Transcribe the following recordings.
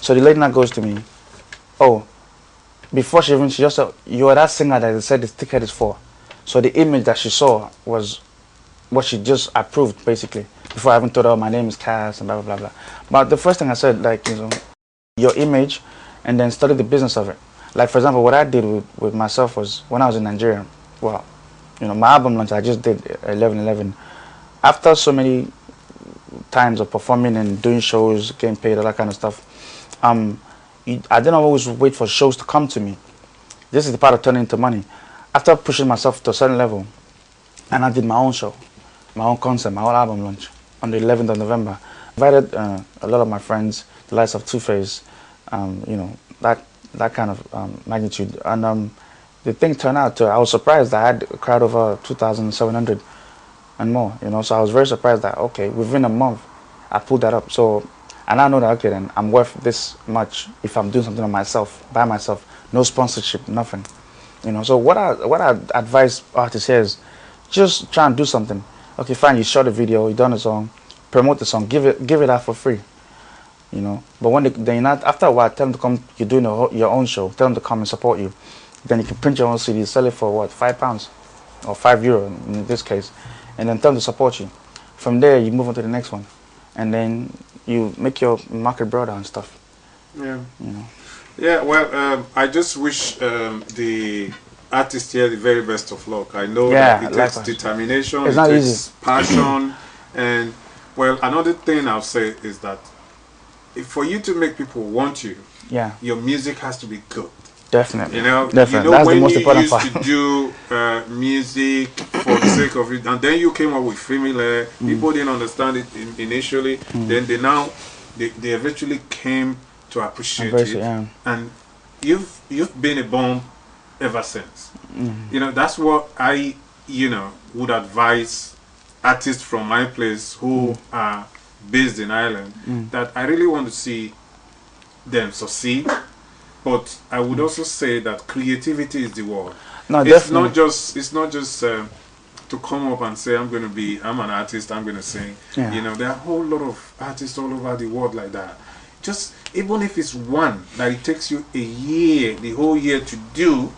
So the lady now goes to me, oh, before she just said, you are that singer that they said the ticket is for. So the image that she saw was what she just approved, basically, before I even told her my name is Cass and blah, blah, blah, blah. But the first thing I said, like, you know, your image and then study the business of it. Like, for example, what I did with myself was when I was in Nigeria, well, you know, my album launch, I just did 11/11. After so many times of performing and doing shows, getting paid, all that kind of stuff, I didn't always wait for shows to come to me. This is the part of turning into money. After pushing myself to a certain level, and I did my own show, my own concert, my own album launch on the 11th of November. Invited a lot of my friends, the likes of Two-Face, you know, that kind of magnitude. And the thing turned out to, I was surprised that I had a crowd over 2,700 and more, you know, so I was very surprised that, okay, within a month, I pulled that up. So, and I know that, okay, then I'm worth this much if I'm doing something on myself, by myself, no sponsorship, nothing, you know. So what I advise artists here is just try and do something. Okay, fine, you shot a video, you done a song, promote the song, give it out for free, you know. But when they not, after a while, tell them to come. You're doing your own show. Tell them to come and support you. Then you can print your own CD, sell it for what, £5 or €5 in this case, and then tell them to support you. From there, you move on to the next one, and then you make your market broader and stuff. Yeah. You know. Yeah. Well, I just wish the artist here the very best of luck. I know that it takes determination, it's not takes easy. passion, and well, another thing I'll say is that for you to make people want you, yeah, your music has to be good. Definitely. You know, definitely. You know, that's when the most important you part. used to do music for the sake of it, and then you came up with Female, people didn't understand it initially. Then they eventually came to appreciate it, yeah. and you've been a bomb ever since. You know, that's what I would advise artists from my place who are based in Ireland, that I really want to see them succeed. But I would also say that creativity is the word. No, it's definitely. It's not just to come up and say I'm an artist, I'm gonna sing. Yeah. You know, there are a whole lot of artists all over the world like that. Just even if it's one that it takes you a year, the whole year to do,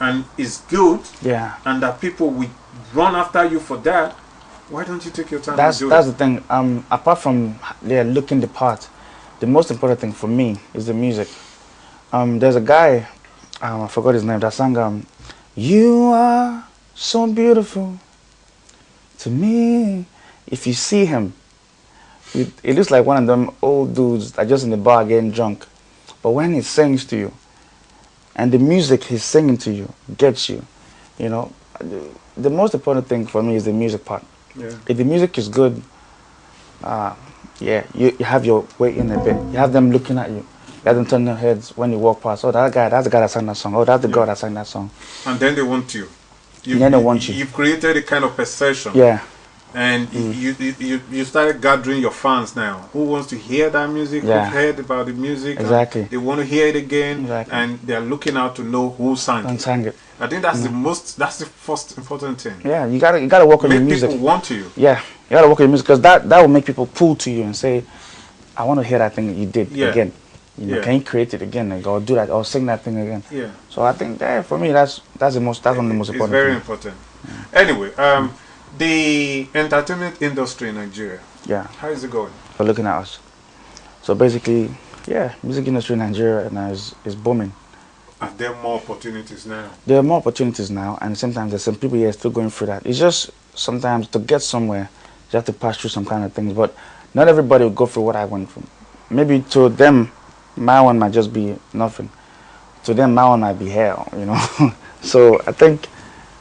and is good, yeah, and that people will run after you for that, why don't you take your time that's to do that's it? the thing. Apart from looking the part, the most important thing for me is the music. There's a guy, I forgot his name, that sang "You Are So Beautiful to Me." If you see him, it looks like one of them old dudes that are just in the bar getting drunk. But when he sings to you, and the music he's singing to you gets you, you know, the most important thing for me is the music part. Yeah. If the music is good, yeah, you have your way in a bit. You have them looking at you. You have them turning their heads when you walk past. Oh, that's the guy that sang that song. Oh, that's the girl that sang that song. And then they want you. Then they want you. You've created a kind of perception. Yeah. And you started gathering your fans now. Who wants to hear that music? Yeah. Who've heard about the music? Exactly. They want to hear it again. Exactly. And they're looking out to know who sang And it. sang it. I think that's that's the first important thing. Yeah, you gotta work on your Make music. people want you. Yeah, you gotta work on your music because that will make people pull to you and say, I want to hear that thing that you did again. You know, can you create it again? Like, or do that, or sing that thing again? Yeah. So I think for me that's one of the most important. It's very important. Anyway, the entertainment industry in Nigeria. Yeah. How is it going? For looking at us. So basically, yeah, music industry in Nigeria now is booming. Are there more opportunities now? There are more opportunities now, and sometimes there's some people here still going through that. It's just sometimes to get somewhere, you have to pass through some kind of things. But not everybody will go through what I went through. Maybe to them, my one might just be nothing. To them, my one might be hell, you know. So I think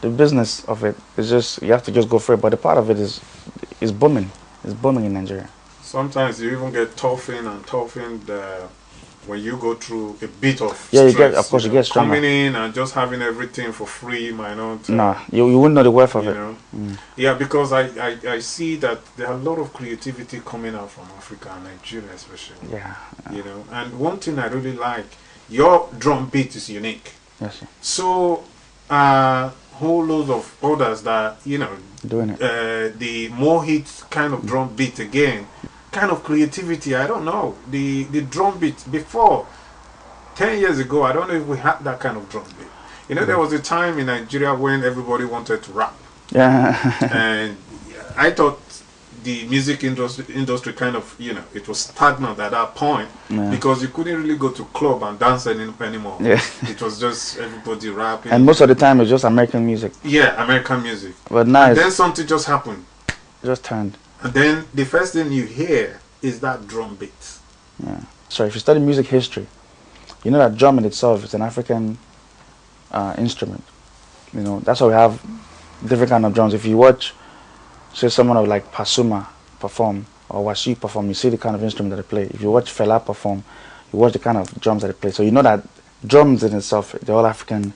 the business of it is just, you have to just go for it. But the part of it is booming. It's booming in Nigeria. Sometimes you even get toughened when you go through a bit of Yeah, stress, you get, of course, you get stronger. coming in and just having everything for free might not. No, you wouldn't know the worth of You it. know, yeah, because I see that there are a lot of creativity coming out from Africa and Nigeria especially. Yeah. You know, and one thing I really like, your drum beat is unique. Yes. Sir. So, whole loads of others that Doing it. The more hits kind of drum beat again, kind of creativity. I don't know the drum beat before 10 years ago. I don't know if we had that kind of drum beat. You know, there was a time in Nigeria when everybody wanted to rap. Yeah. And I thought the music industry kind of, it was stagnant at that point, because you couldn't really go to club and dance anymore. Yeah. It was just everybody rapping. And most of the time it's just American music. Yeah, American music. But now and then something just happened. Just turned. And then the first thing you hear is that drum beat. Yeah. So if you study music history, you know that drum in itself is an African instrument. You know, that's why we have different kind of drums. If you watch, say, someone like Pasuma perform or Wasiu perform, you see the kind of instrument that they play. If you watch Fela perform, you watch the kind of drums that they play. So you know that drums in itself, they're all African,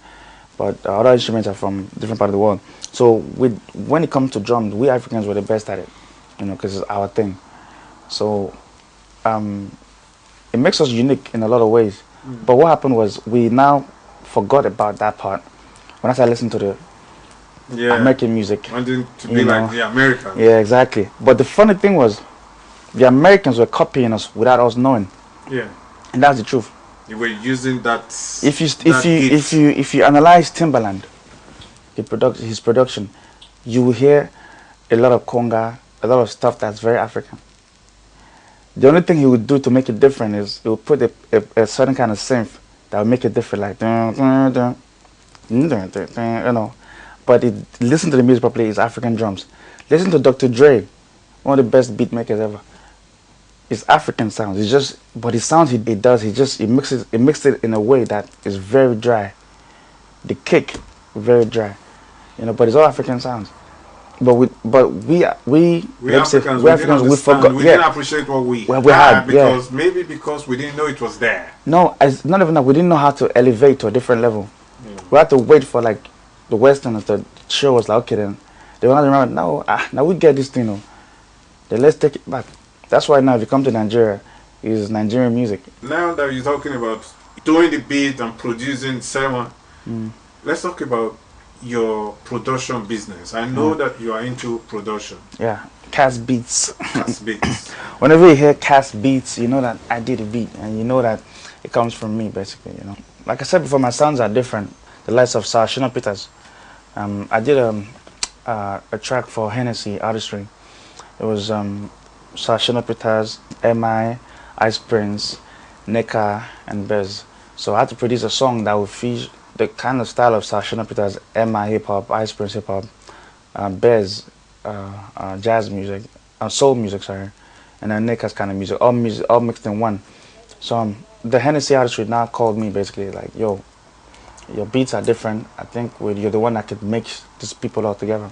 but other instruments are from different part of the world. So when it comes to drums, we Africans were the best at it, you know, because it's our thing. So it makes us unique in a lot of ways. But what happened was we now forgot about that part. When I started listening to the American music. Wanting to be like the Americans. Yeah, exactly. But the funny thing was, the Americans were copying us without us knowing. Yeah. And that's the truth. You were using that. If you analyze Timbaland, his production, you will hear a lot of conga, a lot of stuff that's very African. The only thing he would do to make it different is he would put a certain kind of synth that would make it different, like you know. But listen to the music properly, it's African drums. Listen to Dr. Dre, one of the best beat makers ever. It's African sounds. It's just, but the sounds he does, he mixes it in a way that is very dry. The kick, very dry, you know. But it's all African sounds. But we Africans, we forgot. We didn't appreciate what we had because maybe because we didn't know it was there. No, it's not even that. We didn't know how to elevate to a different level. We had to wait for like the Westerners to show us, like, okay, then they will not remember. Now we get this thing, you know. Then let's take it back. That's why now if you come to Nigeria, it's Nigerian music. Now that you're talking about doing the beat and producing sermon, let's talk about your production business. I know that you are into production. Yeah, Cast Beats. Cast Beats. Whenever you hear Cast Beats, you know that I did a beat, and you know that it comes from me, basically. You know, like I said before, my sounds are different. The likes of Shina Peters. I did a track for Hennessy Artistry. It was Shina Peters, M.I., Ice Prince, Neka, and Bez. So I had to produce a song that would feature the kind of style of Shina Peters, M.I. hip hop, Ice Prince hip hop, Bez jazz music, soul music, sorry, and then Neka's kind of music, all mixed in one. So the Hennessy Artistry now called me basically like, yo, your beats are different. I think you're the one that could mix these people all together.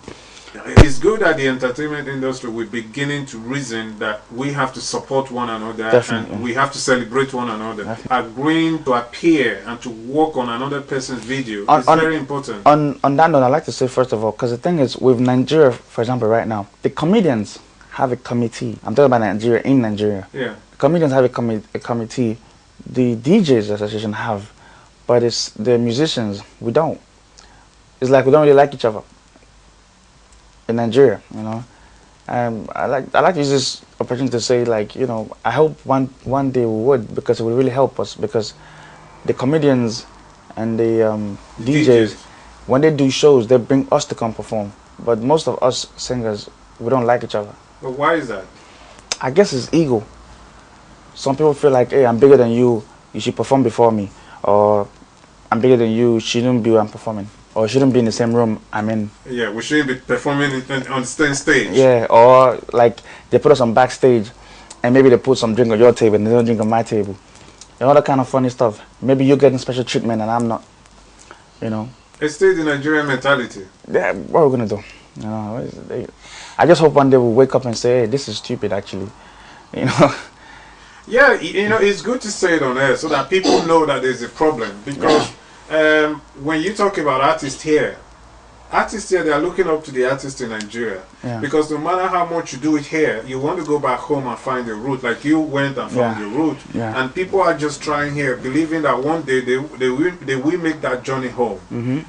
It's good that the entertainment industry we're beginning to reason that we have to support one another. Definitely. And we have to celebrate one another. Definitely. Agreeing to appear and to work on another person's video is very important. On that note, I'd like to say first of all, because the thing is, with Nigeria, for example, right now, the comedians have a committee. I'm talking about Nigeria, in Nigeria. Yeah. The comedians have a committee. The DJs association have, but it's the musicians, we don't. It's like we don't really like each other in Nigeria, you know. I like to use this opportunity to say, like, you know, I hope one day we would, because it would really help us, because the comedians and the DJs, when they do shows, they bring us to come perform. But most of us singers, we don't like each other. But why is that? I guess it's ego. Some people feel like, hey, I'm bigger than you, you should perform before me. Or I'm bigger than you shouldn't be where I'm performing. Or shouldn't be in the same room I'm in. Yeah, we shouldn't be performing on the same stage. Yeah, or like they put us on backstage and maybe they put some drink on your table and they don't drink on my table. And all that kind of funny stuff. Maybe you're getting special treatment and I'm not. You know. It's still the Nigerian mentality. Yeah, what are we gonna do? You know, I just hope one day we'll wake up and say, hey, this is stupid actually. You know. Yeah, you know, it's good to say it on air so that people know that there's a problem. Because when you talk about artists here, they are looking up to the artists in Nigeria. Yeah. Because no matter how much you do it here, you want to go back home and find your root. Like you went and found your root. Yeah. And people are just trying here, believing that one day they will make that journey home.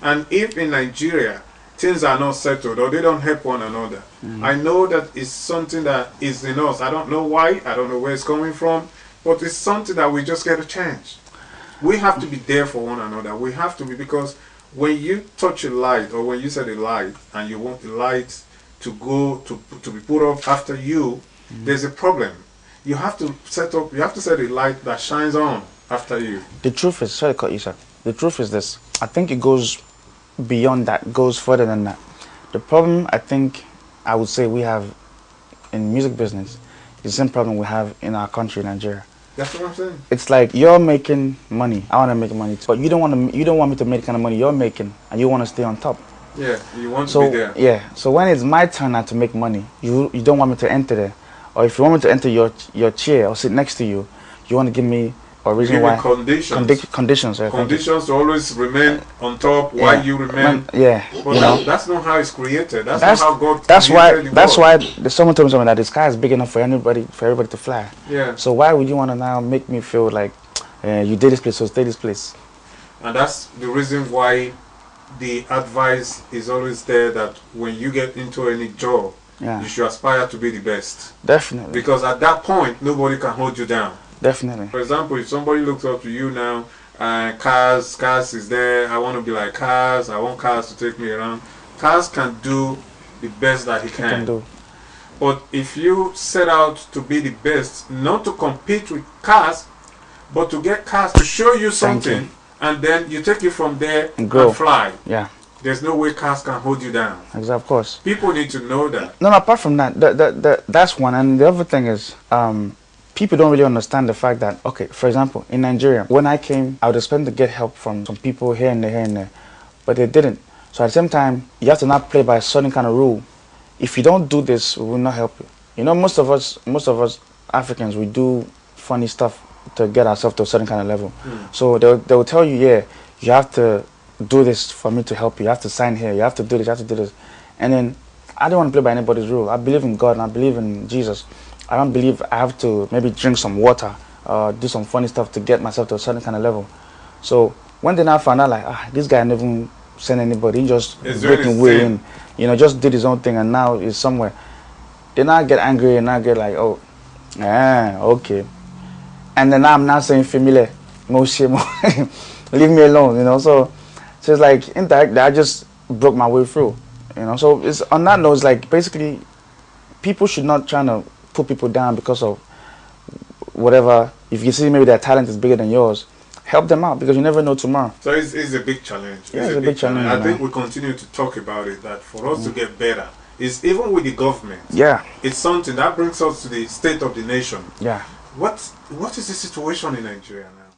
And if in Nigeria things are not settled or they don't help one another, I know that it's something that is in us. I don't know why, I don't know where it's coming from, but it's something that we just got to change. We have to be there for one another. We have to be, because when you touch a light, or when you set a light and you want the light to go to be put off after you, there's a problem. You have to set a light that shines on after you. The truth is, sorry to cut you, sir. The truth is this. I think it goes beyond that, goes further than that. The problem I think I would say we have in music business is the same problem we have in our country, Nigeria. That's what I'm saying. It's like you're making money. I want to make money too, but you don't want me to make the kind of money you're making, and you want to stay on top. Yeah, you want to be there. Yeah. So when it's my turn now to make money, you don't want me to enter there, or if you want me to enter your chair or sit next to you, you want to give me a reason why. Conditions. Conditions To always remain on top while you remain. But that's not how it's created. That's not how God created the That's world. why someone told me something that the sky is big enough for everybody to fly. Yeah. So why would you want to now make me feel like you did this place, so stay this place? And that's the reason why the advice is always there, that when you get into any job, you should aspire to be the best. Definitely. Because at that point, nobody can hold you down. Definitely. For example, if somebody looks up to you now, Cars is there, I want to be like Cars, I want Cars to take me around. Cars can do the best that he can do. But if you set out to be the best, not to compete with Cars, but to get Cars to show you something, and then you take it from there and fly. Yeah. There's no way Cars can hold you down. Exactly, of course. People need to know that. No, apart from that, that's one. And the other thing is, people don't really understand the fact that, okay, for example, in Nigeria, when I came, I would expect to get help from some people here and there, but they didn't. So at the same time, you have to not play by a certain kind of rule. If you don't do this, we will not help you. You know, most of us Africans, we do funny stuff to get ourselves to a certain kind of level. So they will tell you, yeah, you have to do this for me to help you. You have to sign here. You have to do this. You have to do this. And then I don't want to play by anybody's rule. I believe in God and I believe in Jesus. I don't believe I have to maybe drink some water or do some funny stuff to get myself to a certain kind of level. So when they now found out, like, this guy never even sent anybody, he just breaking way in, just did his own thing and now he's somewhere. They now get angry and now get like, oh, okay. And then I'm now saying familiar, no shame, leave me alone, So it's like indirectly I just broke my way through, So it's on that note, it's like basically people should not try to put people down because of whatever. If you see maybe their talent is bigger than yours, help them out, because you never know tomorrow. So it's a big challenge. Yeah, it's a big challenge. I think we continue to talk about it, that for us to get better, is even with the government. Yeah. It's something that brings us to the state of the nation. Yeah. What is the situation in Nigeria now?